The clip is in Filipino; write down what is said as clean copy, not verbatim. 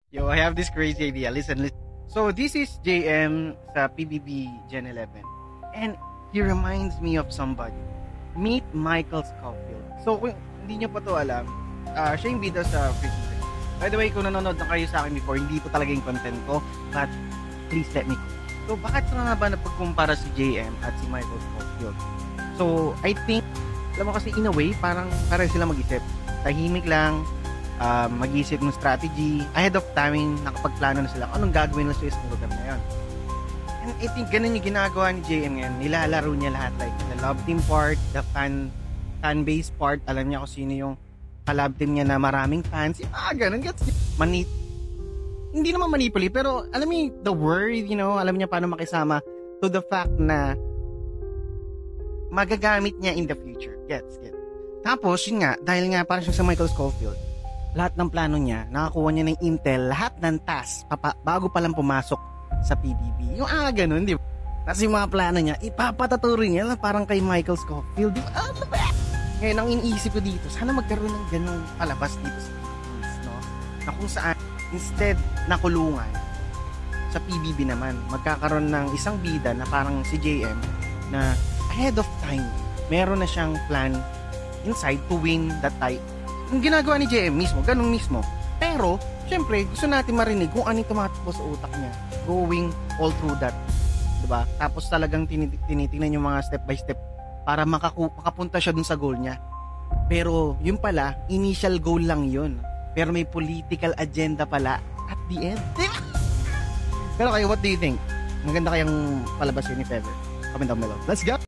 Yo, I have this crazy idea. Listen. So, this is JM sa PBB Gen 11. And he reminds me of somebody. Meet Michael Scofield. So, kung hindi nyo pa to alam, siya yung bida sa Prison Break. By the way, kung nanonood na kayo sa akin before, hindi to talaga yung content ko. But, please let me go. So, bakit nga ba napagkumpara si JM at si Michael Scofield? So, I think, alam mo kasi in a way, parang sila mag-isip. Tahimik lang, mag-isip ng strategy ahead of time, nakapagplano na sila anong gagawin nila sa isang lugar na yun. And I think ganun yung ginagawa ni JM ngayon. Nilalaro niya lahat, like the love team part, the fan base part. Alam niya kung sino yung ka-love team niya na maraming fans. Ganun, gets hindi naman manipulate, pero alam niya the word, alam niya paano makisama to the fact na magagamit niya in the future. Gets. Tapos, yun nga, dahil nga parang siya sa Michael Scofield, lahat ng plano niya, nakakuha niya ng intel, lahat ng task, bago pa lang pumasok sa PBB. Yung ganun, di ba? Kasi yung mga plano niya, ipapataturo niya parang kay Michael Scofield. Di ba? Ngayon, ang iniisip ko dito, sana magkaroon ng ganung palabas dito sa Philippines, no? Na kung saan, instead na kulungan, sa PBB naman, magkakaroon ng isang bida na parang si JM, na ahead of time, meron na siyang plan inside to win that title. Yung ginagawa ni JM mismo, ganun mismo. Pero, syempre, gusto natin marinig kung ano yung tumatakbo sa utak niya going all through that. Diba? Tapos talagang tinitingnan yung mga step by step para makapunta siya dun sa goal niya. Pero, yun pala, initial goal lang yun. Pero may political agenda pala at the end. Diba? Pero kayo, what do you think? Maganda kayang palabas yun if ever? Comment down below. Let's go!